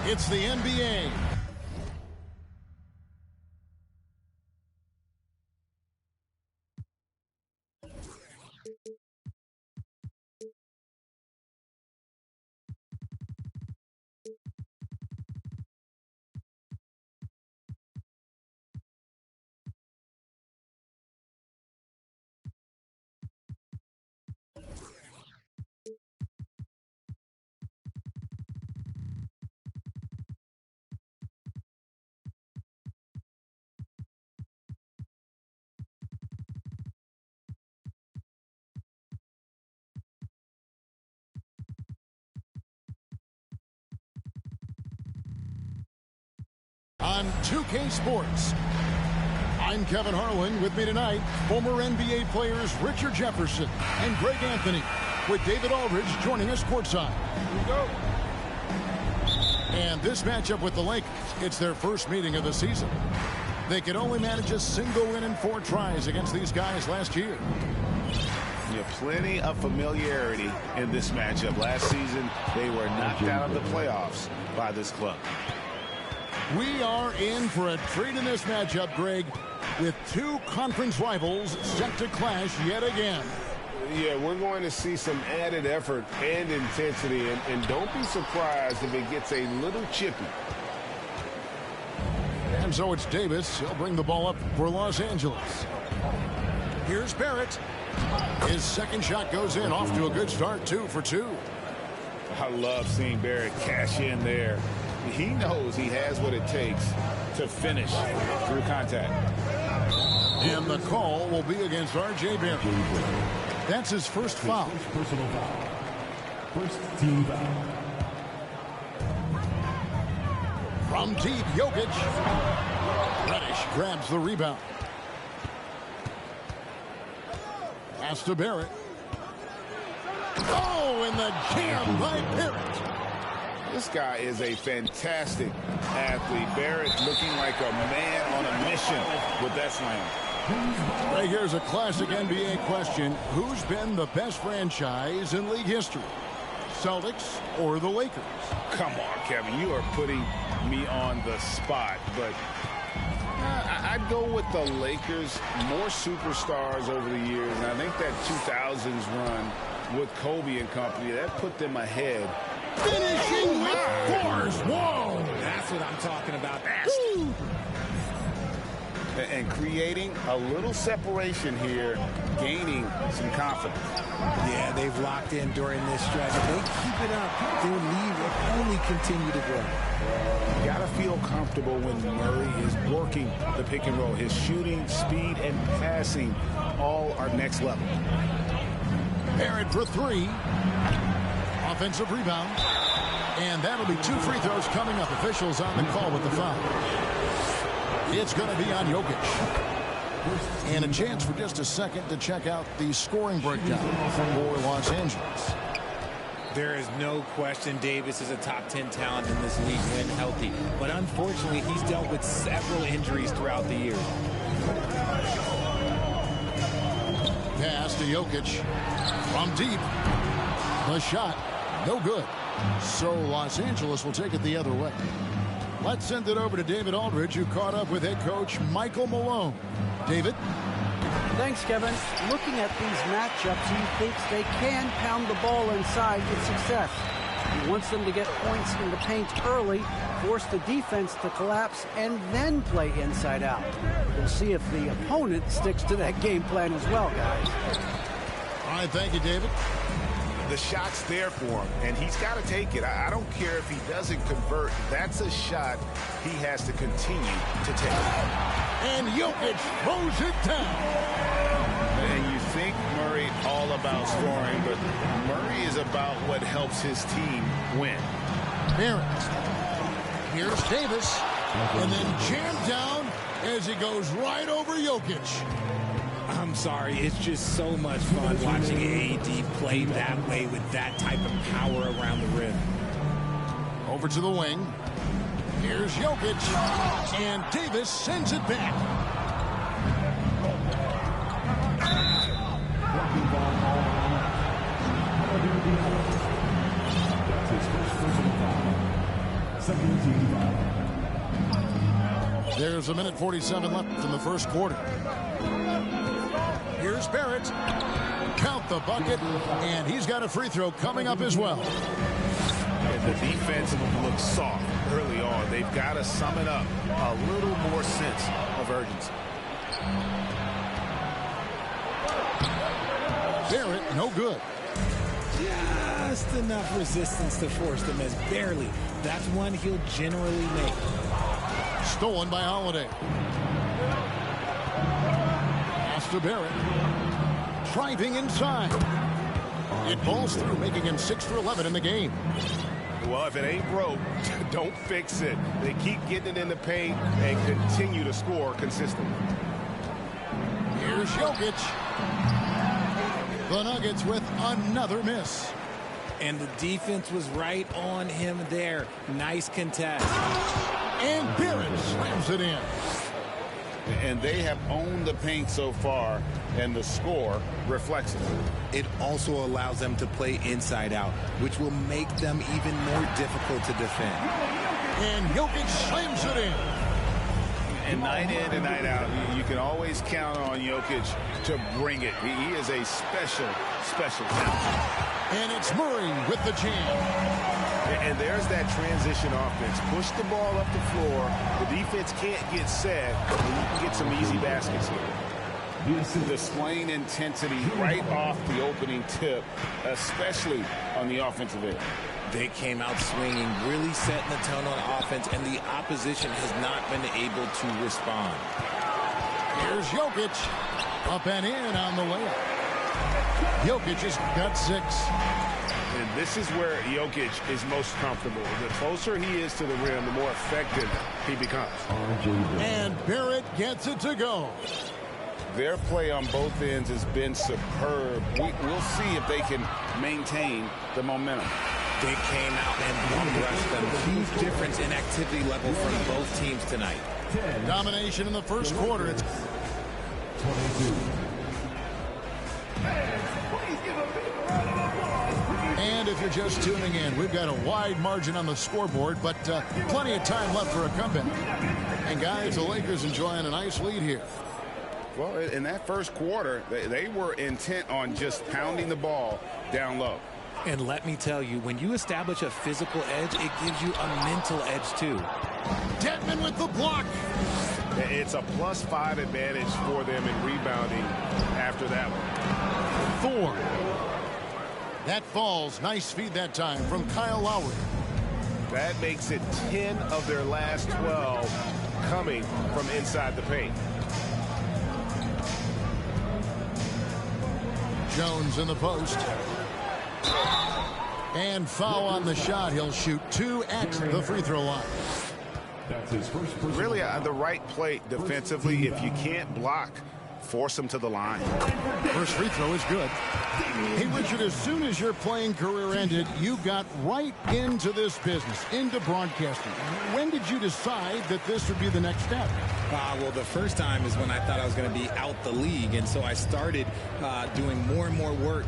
It's the NBA. On 2K Sports, I'm Kevin Harlan. With me tonight, former NBA players Richard Jefferson and Greg Anthony, with David Aldridge joining us courtside. Here we go. And this matchup with the Lakers, it's their first meeting of the season. They could only manage a single win in 4 tries against these guys last year. Yeah, plenty of familiarity in this matchup. Last season, they were knocked out of the playoffs by this club. We are in for a treat in this matchup, Greg, with 2 conference rivals set to clash yet again. Yeah, we're going to see some added effort and intensity, and don't be surprised if it gets a little chippy. And so it's Davis. He'll bring the ball up for Los Angeles. Here's Barrett. His second shot goes in, off to a good start, 2 for 2. I love seeing Barrett cash in there. He knows he has what it takes to finish through contact. And the call will be against R.J. Barrett. That's his first foul. Personal foul. First team foul. From deep, Jokic. Reddish grabs the rebound. Pass to Barrett. Oh, and the jam by Barrett. This guy is a fantastic athlete. Barrett looking like a man on a mission with that slam. Right, here's a classic NBA question. Who's been the best franchise in league history? Celtics or the Lakers? Come on, Kevin. You are putting me on the spot. But I'd go with the Lakers. More superstars over the years. And I think that 2000s run with Kobe and company, that put them ahead. Finishing with force. Whoa! That's what I'm talking about. And creating a little separation here, gaining some confidence. Yeah, they've locked in during this stretch. If they keep it up, their lead will only continue to grow. You got to feel comfortable when Murray is working the pick and roll. His shooting, speed, and passing all are next level. Barrett for 3. Offensive rebound. And that'll be 2 free throws coming up. Officials on the call with the foul. It's going to be on Jokic. And a chance for just a second to check out the scoring breakdown for Los Angeles. There is no question Davis is a top 10 talent in this league when healthy. But unfortunately, he's dealt with several injuries throughout the year. Pass to Jokic. From deep. The shot. No good. So Los Angeles will take it the other way. Let's send it over to David Aldridge, who caught up with head coach Michael Malone. David? Thanks, Kevin. Looking at these matchups, he thinks they can pound the ball inside with success. He wants them to get points in the paint early, force the defense to collapse, and then play inside out. We'll see if the opponent sticks to that game plan as well, guys. All right, thank you, David. the shot's there for him, and he's got to take it. I don't care if he doesn't convert. That's a shot he has to continue to take. And Jokic throws it down. And you think Murray all about scoring, but Murray is about what helps his team win. Barrett. Here's Davis. And then jammed down as he goes right over Jokic. I'm sorry, it's just so much fun watching AD play that way with that type of power around the rim. Over to the wing. Here's Jokic. And Davis sends it back. There's a minute 47 left in the first quarter. Here's Barrett. Count the bucket, and he's got a free throw coming up as well. And the defense looks soft early on. They've got to sum it up. A little more sense of urgency. Barrett, no good. Just enough resistance to force them as barely. That's one he'll generally make. Stolen by Holiday. Pass to Barrett. Driving inside. It falls through, making him 6 for 11 in the game. Well, if it ain't broke, don't fix it. They keep getting it in the paint and continue to score consistently. Here's Jokic. The Nuggets with another miss. And the defense was right on him there. Nice contest. And Barrett slams it in. And they have owned the paint so far, and the score reflects it. It also allows them to play inside out, which will make them even more difficult to defend. And Jokic slams it in. And night in and night out, you can always count on Jokic to bring it. He is a special talent. And it's Murray with the jam. And there's that transition offense. Push the ball up the floor. The defense can't get set, and you can get some easy baskets here. Displaying intensity right off the opening tip, especially on the offensive end. They came out swinging, really setting the tone on offense, and the opposition has not been able to respond. Here's Jokic. Up and in on the layup. Jokic has got 6. And this is where Jokic is most comfortable. The closer he is to the rim, the more effective he becomes. And Barrett gets it to go. Their play on both ends has been superb. We'll see if they can maintain the momentum. They came out and bum-rushed them. Huge difference in activity level from both teams tonight. Domination in the first quarter. It's 22. And if you're just tuning in, we've got a wide margin on the scoreboard, but plenty of time left for a comeback. And guys, the Lakers enjoying a nice lead here. Well, in that first quarter, they were intent on just pounding the ball down low. And let me tell you, when you establish a physical edge, it gives you a mental edge too. Dedmon with the block. It's a +5 advantage for them in rebounding after that one. Thor. That falls. Nice feed that time from Kyle Lowry. That makes it 10 of their last 12 coming from inside the paint. Jones in the post. And foul on the shot. He'll shoot 2 at the free throw line. That's his first personal Really, the right play defensively. If you can't block, force them to the line. First free throw is good. Hey, Richard, as soon as your playing career ended, you got right into this business, into broadcasting. When did you decide that this would be the next step? Well, the first time is when I thought I was going to be out the league, and so I started doing more and more work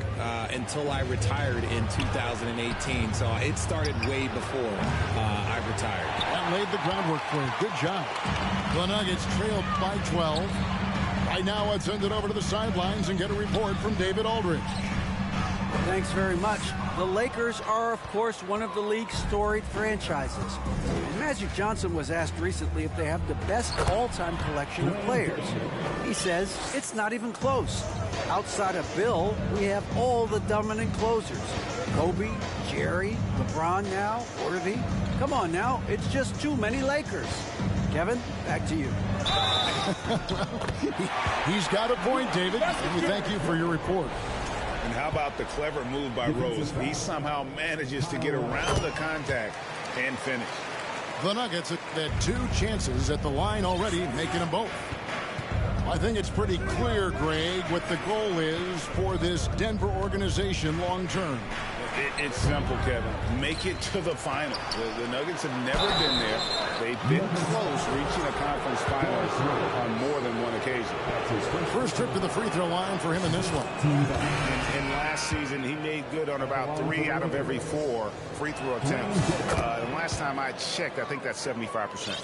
until I retired in 2018. So it started way before I retired. That laid the groundwork for you. Good job. The Nuggets trailed by 12. Right now, let's send it over to the sidelines and get a report from David Aldridge. Thanks very much. The Lakers are, of course, one of the league's storied franchises. Magic Johnson was asked recently if they have the best all-time collection of players. He says it's not even close. Outside of Bill, we have all the dominant closers. Kobe, Jerry, LeBron now, Worthy. Come on now, it's just too many Lakers. Kevin, back to you. He's got a point, David, and we thank you for your report. And how about the clever move by Rose? He somehow manages to get around the contact and finish. The Nuggets have had 2 chances at the line already, making them both. I think it's pretty clear, Greg, what the goal is for this Denver organization long term. It's simple, Kevin. Make it to the final. The Nuggets have never been there. They've been close reaching a conference finals on more than one occasion. First trip to the free throw line for him in this one. And last season, he made good on about 3 out of every 4 free throw attempts. And last time I checked, I think that's 75%.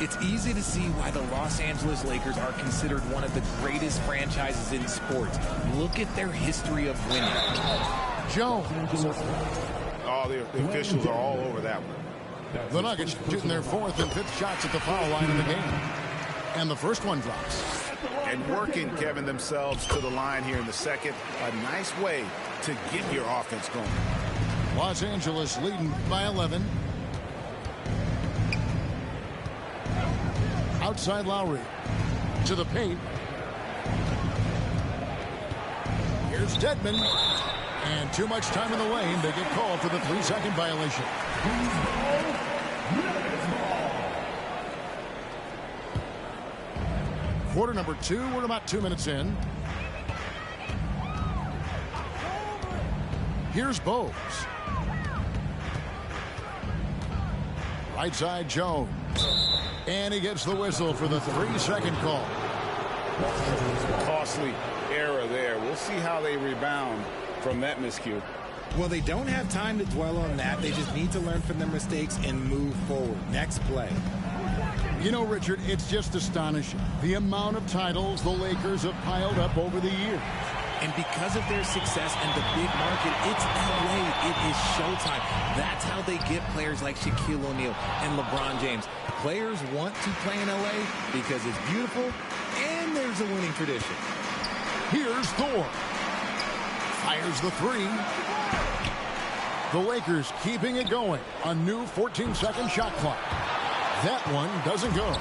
It's easy to see why the Los Angeles Lakers are considered one of the greatest franchises in sports. Look at their history of winning. Jones. Oh, the officials are all over that one. The Nuggets shooting their 4th and 5th shots at the foul line of the game. And the first one drops. And working, Kevin, themselves to the line here in the second. A nice way to get your offense going. Los Angeles leading by 11. Outside Lowry. To the paint. Here's Dedmon. And too much time in the lane. They get called for the 3-second violation. Quarter number 2. We're about 2 minutes in. Here's Bogues. Right side Jones. And he gets the whistle for the 3-second call. Costly error there. We'll see how they rebound from that miscue. Well, they don't have time to dwell on that. They just need to learn from their mistakes and move forward. Next play. You know, Richard, it's just astonishing the amount of titles the Lakers have piled up over the years. And because of their success and the big market, it's LA. It is showtime. That's how they get players like Shaquille O'Neal and LeBron James. Players want to play in LA because it's beautiful and there's a winning tradition. Here's Thor. Fires the 3. The Lakers keeping it going. A new 14-second shot clock. That one doesn't go.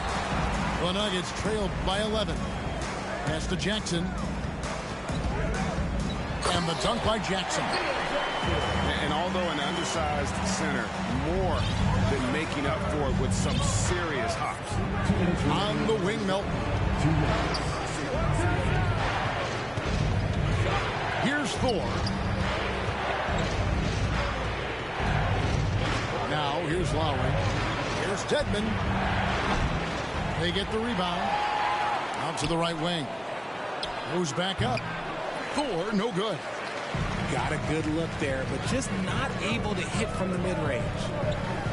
The Nuggets trailed by 11. Pass to Jackson. And the dunk by Jackson. And although an undersized center, more than making up for it with some serious hops. On the wing, Melton. Here's Thor. Now, here's Lowry. Here's Dedmon. They get the rebound. Out to the right wing. Goes back up. Thor, no good. Got a good look there, but just not able to hit from the mid-range.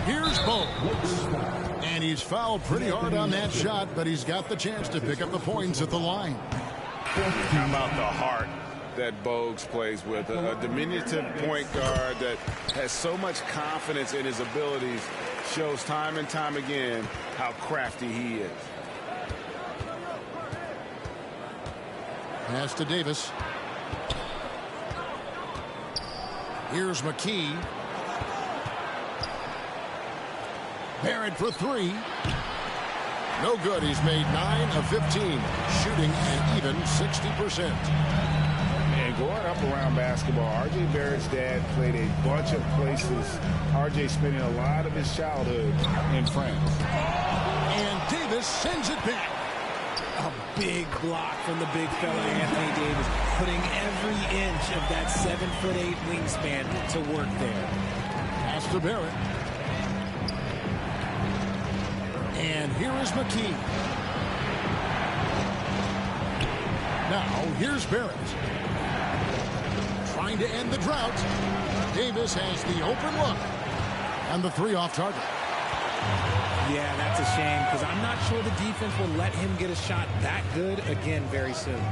Here's Bogues. And he's fouled pretty hard on that shot, but he's got the chance to pick up the points at the line. How about the heart that Bogues plays with? A diminutive point guard that has so much confidence in his abilities, shows time and time again how crafty he is. Pass to Davis. Here's McKee. Barrett for 3. No good. He's made 9 of 15, shooting an even 60%. And growing up around basketball, R.J. Barrett's dad played a bunch of places. R.J. spending a lot of his childhood in France. And Davis sends it back. A big block from the big fella Anthony Davis, putting every inch of that 7'8" wingspan to work there. Pass to Barrett. And here is McKee. Now, here's Barrett. Trying to end the drought. Davis has the open look. And the 3 off target. Yeah, that's a shame because I'm not sure the defense will let him get a shot that good again very soon.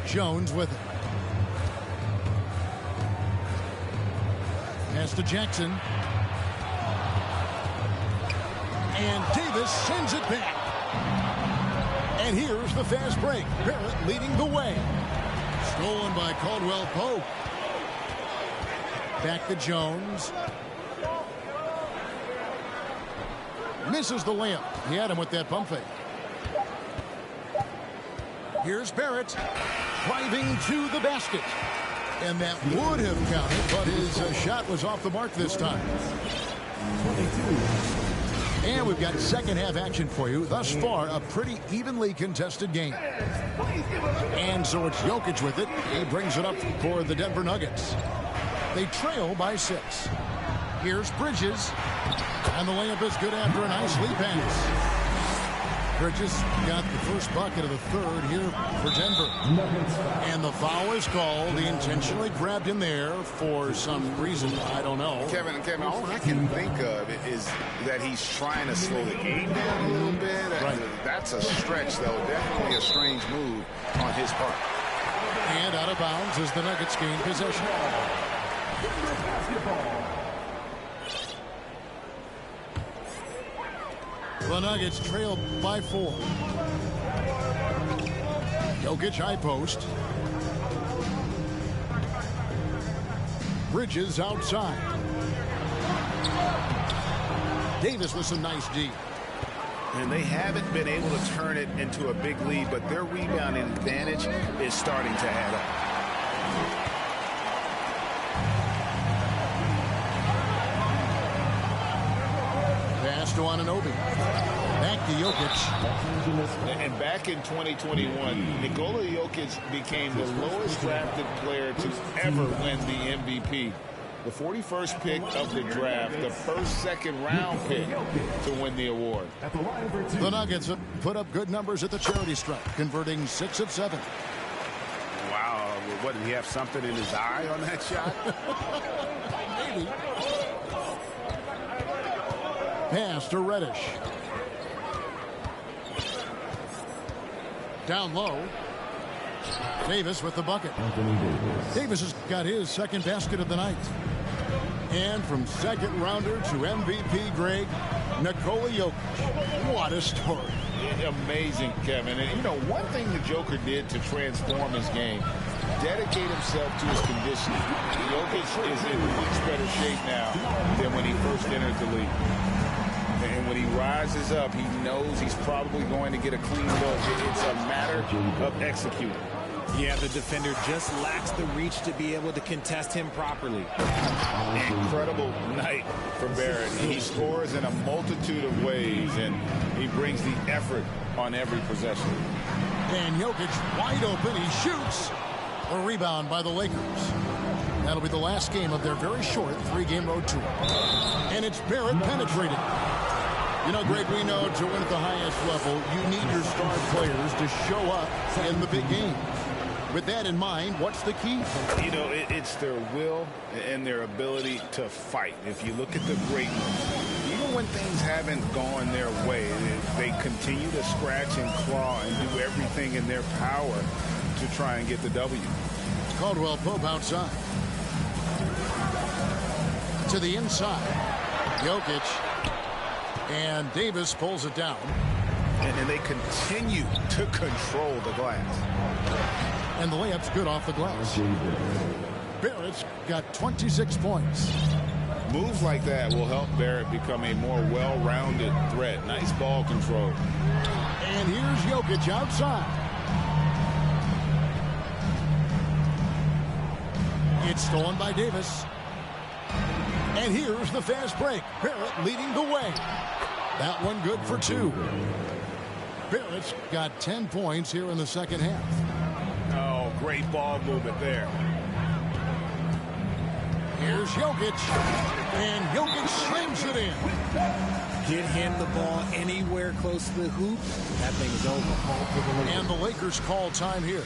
Jones with it. Pass to Jackson. And Davis sends it back. And here's the fast break. Barrett leading the way. Stolen by Caldwell Pope. Back to Jones. Misses the layup. He had him with that pump fake. Here's Barrett driving to the basket. And that would have counted, but his shot was off the mark this time. 22. And we've got second half action for you. Thus far, a pretty evenly contested game. And so it's Jokic with it. He brings it up for the Denver Nuggets. They trail by 6. Here's Bridges. And the layup is good after a nice lead pass. Bridges got the first bucket of the third here for Denver. And the foul is called. He intentionally grabbed him there for some reason. I don't know. Kevin, all I can think of is that he's trying to slow the game down a little bit. Right. That's a stretch, though. Definitely a strange move on his part. And out of bounds as the Nuggets gain possession. The Nuggets trail by 4. Jokic high post. Bridges outside. Davis with some nice D. And they haven't been able to turn it into a big lead, but their rebounding advantage is starting to add up. Pass to Anunoby. Back to Jokic. And back in 2021, Nikola Jokic became the lowest drafted player to ever win the MVP. The 41st pick of the draft, the first second-round pick to win the award. The Nuggets have put up good numbers at the charity stripe, converting 6 of 7. Wow, what, did he have something in his eye on that shot? Maybe. Pass to Reddish. Down low. Davis with the bucket. Davis has got his second basket of the night. And from second rounder to MVP, Greg, Nikola Jokic. What a story. Amazing, Kevin. And, you know, one thing the Joker did to transform his game, dedicate himself to his conditioning. Jokic is in much better shape now than when he first entered the league. And when he rises up, he knows he's probably going to get a clean look. It's a matter of executing. Yeah, the defender just lacks the reach to be able to contest him properly. Incredible night for Barrett. He scores in a multitude of ways, and he brings the effort on every possession. And Jokic wide open. He shoots. A rebound by the Lakers. That'll be the last game of their very short 3-game road tour. And it's Barrett penetrating. You know, Greg, we know to win at the highest level, you need your star players to show up in the big game. With that in mind, what's the key? You know, it's their will and their ability to fight. If you look at the great ones, even when things haven't gone their way, they continue to scratch and claw and do everything in their power to try and get the W. Caldwell Pope outside. To the inside. Jokic. And Davis pulls it down. And they continue to control the glass. And the layup's good off the glass. Barrett's got 26 points. Moves like that will help Barrett become a more well-rounded threat. Nice ball control. And here's Jokic outside. It's stolen by Davis. And here's the fast break. Barrett leading the way. That one good for 2. Barrett's got 10 points here in the second half. Oh, great ball movement there. Here's Jokic. And Jokic slings it in. Get him the ball anywhere close to the hoop, that thing is over. And the Lakers call time here.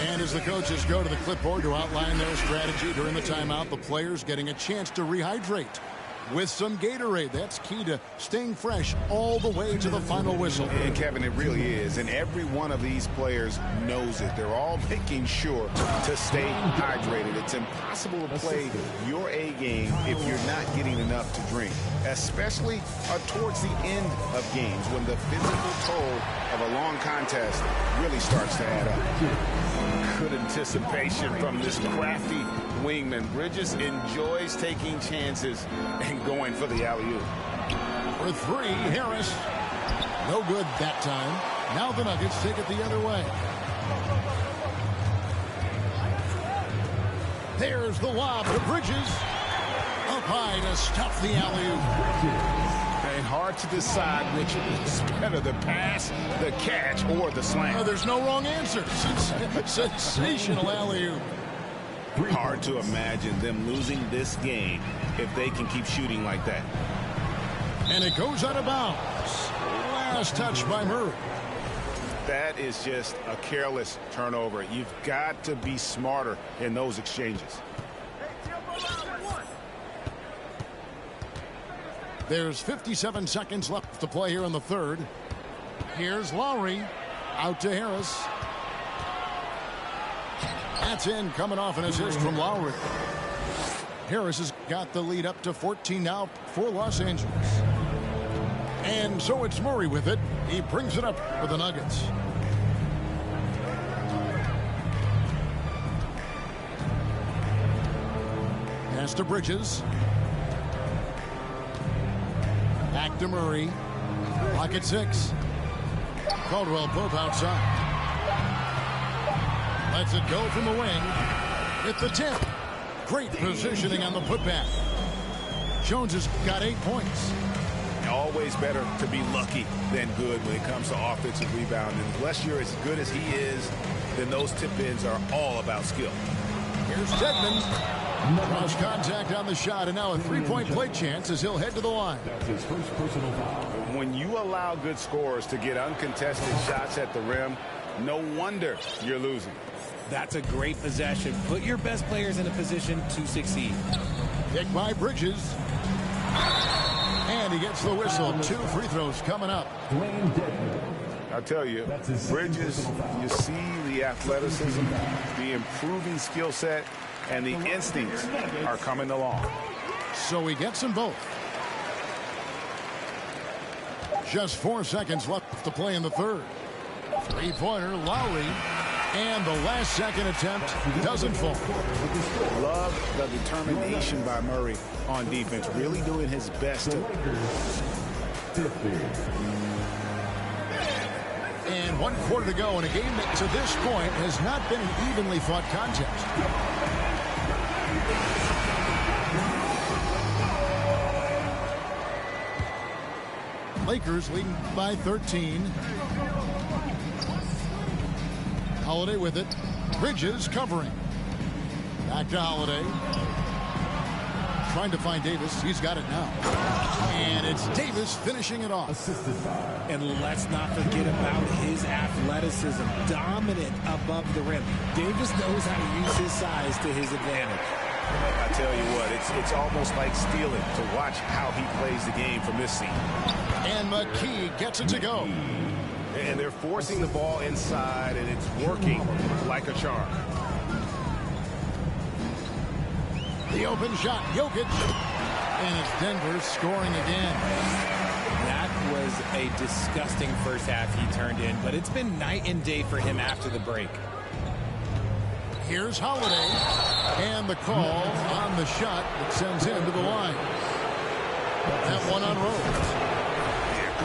And as the coaches go to the clipboard to outline their strategy during the timeout, the players getting a chance to rehydrate. with some Gatorade. That's key to staying fresh all the way to the final whistle. And Kevin, it really is. And every one of these players knows it. They're all making sure to stay hydrated. It's impossible to play your A game if you're not getting enough to drink, especially towards the end of games when the physical toll of a long contest really starts to add up. Good anticipation from this crafty wingman. Bridges enjoys taking chances and going for the alley-oop. For three, Harris. No good that time. Now the Nuggets take it the other way. There's the lob to Bridges. Up high to stuff the alley-oop. And hard to decide which is better, the pass, the catch, or the slam. Oh, there's no wrong answer. Sensational alley-oop. Hard to imagine them losing this game if they can keep shooting like that. And it goes out of bounds. Last touch by Murray. That is just a careless turnover. You've got to be smarter in those exchanges. There's 57 seconds left to play here in the third. Here's Lowry. Out to Harris. That's in, coming off an assist from Lowry. Harris has got the lead up to 14 now for Los Angeles. And so it's Murray with it. He brings it up for the Nuggets. Pass to Bridges. Back to Murray. Clock at 6. Caldwell Pope outside. Lets it go from the wing. At the tip. Great positioning on the putback. Jones has got 8 points. Always better to be lucky than good when it comes to offensive rebounding. Unless you're as good as he is, then those tip-ins are all about skill. Here's Dedmon. Cross contact on the shot, and now a three-point play chance as he'll head to the line. That's his first personal foul. When you allow good scorers to get uncontested shots at the rim, no wonder you're losing. That's a great possession. Put your best players in a position to succeed. Pick by Bridges. And he gets the whistle. 2 free throws coming up. Dwayne Dedmon. I'll tell you, Bridges, you see the athleticism, the improving skill set, and the instincts are coming along. So he gets them both. Just 4 seconds left to play in the third. Three-pointer, Lowry. And the last second attempt doesn't fall. Love the determination by Murray on defense. Really doing his best to... And 1 quarter to go in a game that to this point has not been an evenly fought contest. Lakers leading by 13. Holiday with it. Bridges covering. Back to Holiday. Trying to find Davis. He's got it now. And it's Davis finishing it off. And let's not forget about his athleticism. Dominant above the rim. Davis knows how to use his size to his advantage. I tell you what, it's almost like stealing to watch how he plays the game from this seat. And McKee gets it to go. And they're forcing the ball inside, and it's working like a charm. The open shot, Jokic. And it's Denver scoring again. That was a disgusting first half he turned in, but it's been night and day for him after the break. Here's Holiday. And the call on the shot that sends him to the line. That one on Rose.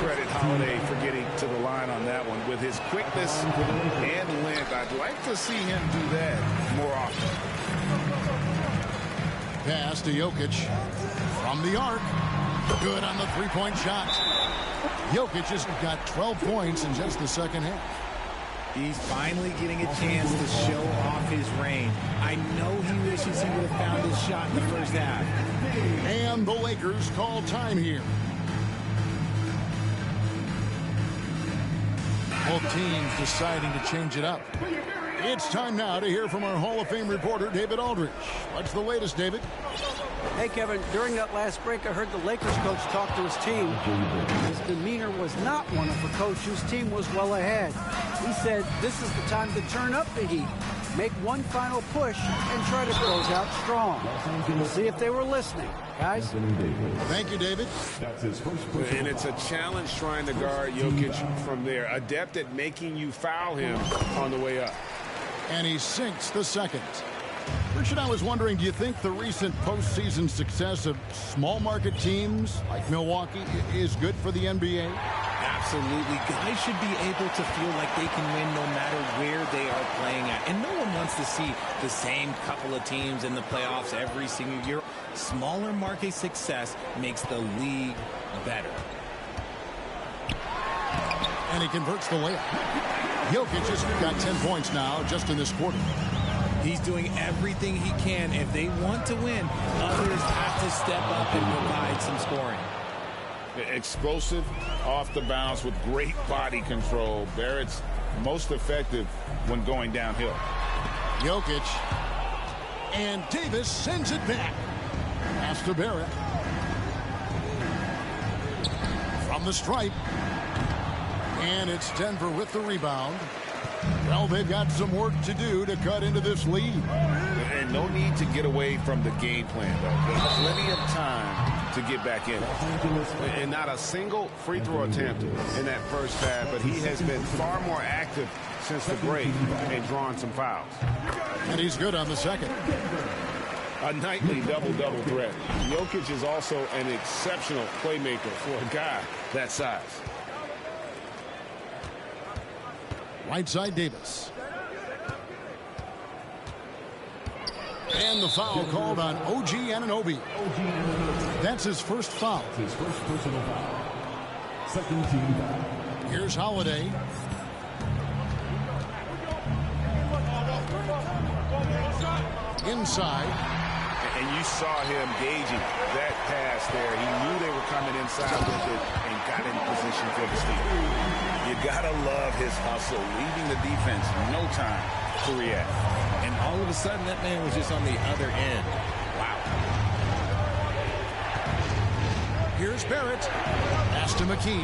Credit Holiday for getting to the line on that one. With his quickness and length, I'd like to see him do that more often. Pass to Jokic from the arc. Good on the three-point shot. Jokic has got 12 points in just the second half. He's finally getting a chance to show off his range. I know he wishes he would have found his shot in the first half. And the Lakers call time here. Both teams deciding to change it up. It's time now to hear from our Hall of Fame reporter, David Aldridge. What's the latest, David? Hey, Kevin, during that last break, I heard the Lakers coach talk to his team. His demeanor was not one of a coach whose team was well ahead. He said, this is the time to turn up the heat, make one final push, and try to close out strong. We'll see if they were listening. Guys? Thank you, David. And it's a challenge trying to guard Jokic from there. Adept at making you foul him on the way up. And he sinks the second. Richard, I was wondering, do you think the recent postseason success of small market teams like Milwaukee is good for the NBA? Absolutely. Guys should be able to feel like they can win no matter where they are playing at. And no one wants to see the same couple of teams in the playoffs every single year. Smaller market success makes the league better. And he converts the layup. Jokic has got 10 points now just in this quarter. He's doing everything he can. If they want to win, others have to step up and provide some scoring. Explosive off the bounce with great body control. Barrett's most effective when going downhill. Jokic. And Davis sends it back. Pass to Barrett. From the stripe. And it's Denver with the rebound. Well, they've got some work to do to cut into this lead. And no need to get away from the game plan, though. There's plenty of time to get back in. And not a single free throw attempt in that first half, but he has been far more active since the break and drawn some fouls. And he's good on the second. A nightly double-double threat. Jokic is also an exceptional playmaker for a guy that size. Right side, Davis. And the foul called on OG Anunoby. That's his first foul. His first personal foul. Second team foul. Here's Holiday. Inside. And you saw him gauging that pass there. He knew they were coming inside with it and got in position for the steal. You gotta love his hustle, leaving the defense no time to react. And all of a sudden, that man was just on the other end. Wow. Here's Barrett. Pass to McKee.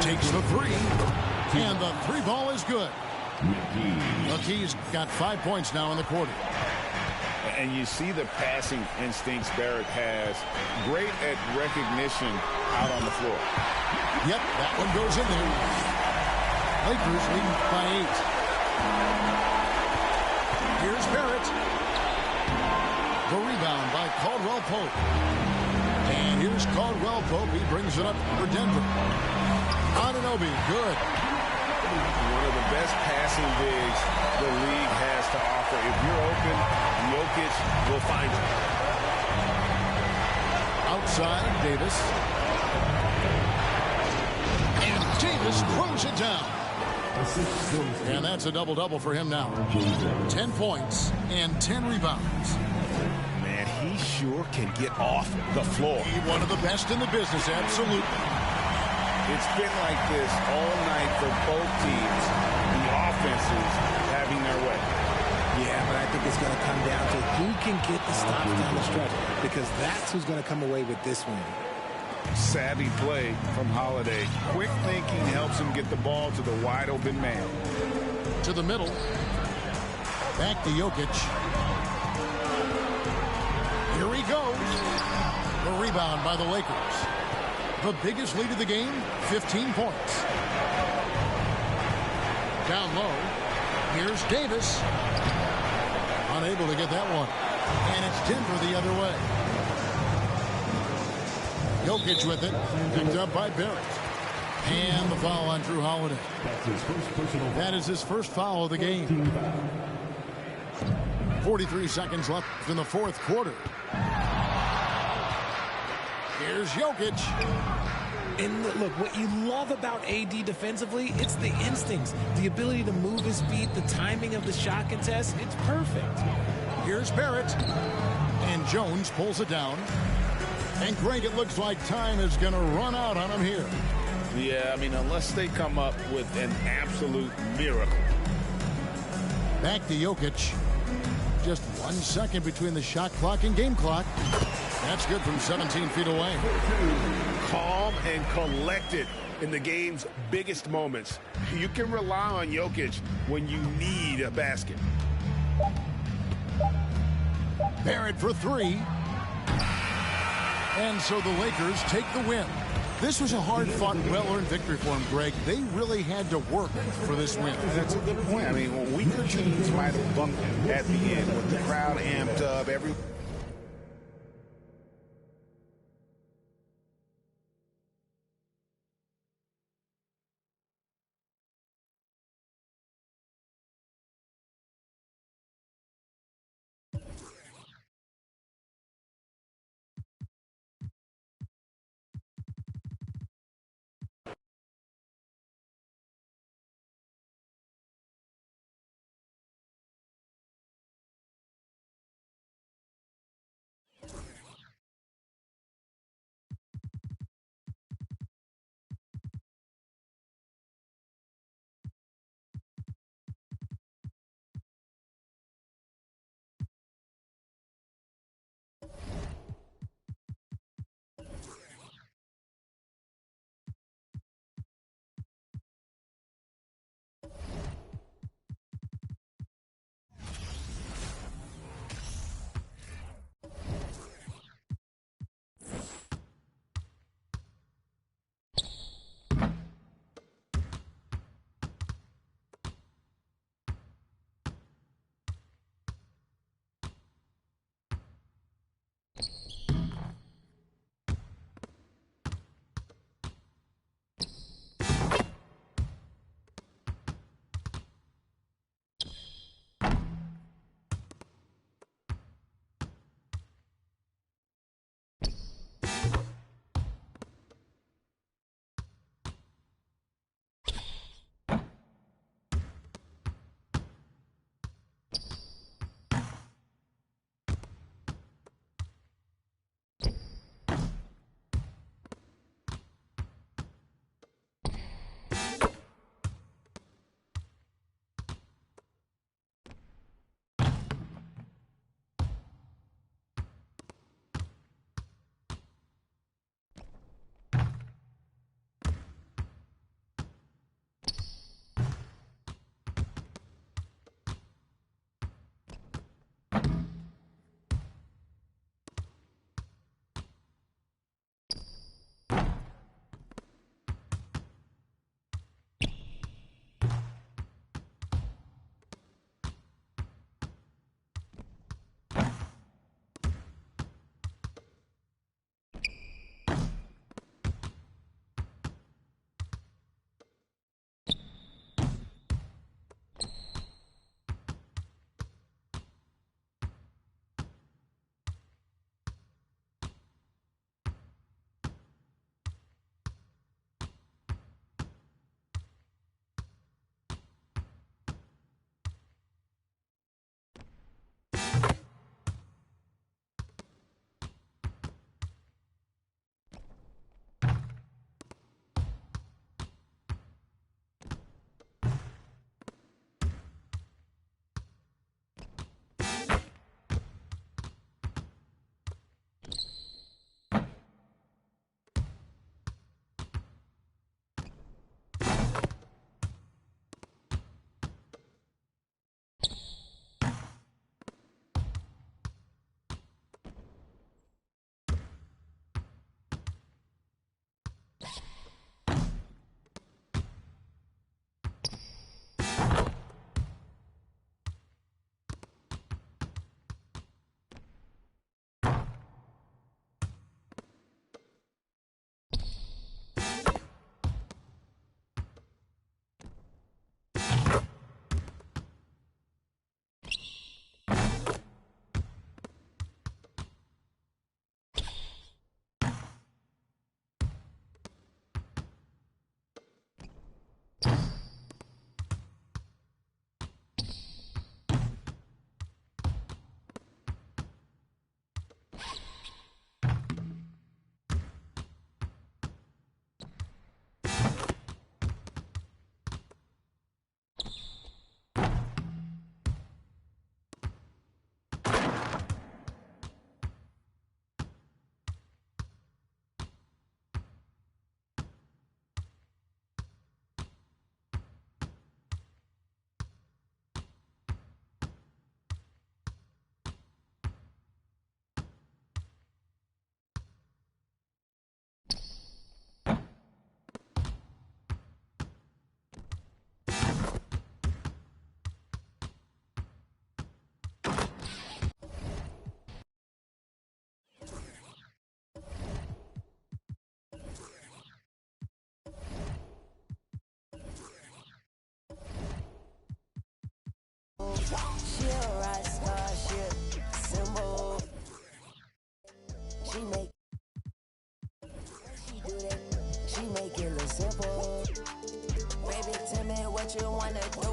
Takes the three. And the three ball is good. McKee's got 5 points now in the quarter. And you see the passing instincts Barrett has. Great at recognition out on the floor. Yep, that one goes in there. Lakers leading by 8. Here's Barrett. The rebound by Caldwell Pope. And here's Caldwell Pope. He brings it up for Denver. Anunoby, good. One of the best passing bigs the league has to offer. If you're open, Jokic will find you. Outside, Davis. And Davis throws it down. And that's a double-double for him now. 10 points and 10 rebounds. Man, he sure can get off the floor. One of the best in the business, absolutely. It's been like this all night for both teams. The offenses having their way. Yeah, but I think it's going to come down to who can get the stops down the stretch, because that's who's going to come away with this win. Savvy play from Holiday. Quick thinking helps him get the ball to the wide open man. To the middle. Back to Jokic. Here he goes. The rebound by the Lakers. The biggest lead of the game, 15 points. Down low. Here's Davis. Unable to get that one. And it's Denver the other way. Jokic with it. Picked up by Barrett. And the foul on Drew Holiday. That is his first foul of the game. 43 seconds left in the fourth quarter. Here's Jokic. And look, what you love about AD defensively, it's the instincts, the ability to move his feet, the timing of the shot contest. It's perfect. Here's Barrett. And Jones pulls it down. And Greg, it looks like time is going to run out on him here. Yeah, I mean, unless they come up with an absolute miracle. Back to Jokic. Just 1 second between the shot clock and game clock. That's good from 17 feet away. Calm and collected in the game's biggest moments. You can rely on Jokic when you need a basket. Barrett for three. And so the Lakers take the win. This was a hard-fought, well-earned victory for them, Greg. They really had to work for this win. That's a good point. I mean, weaker teams might have bumped at the end with the crowd amped up. She a rock star, she a symbol. She make she do that, she make it look simple. Baby, tell me what you wanna do.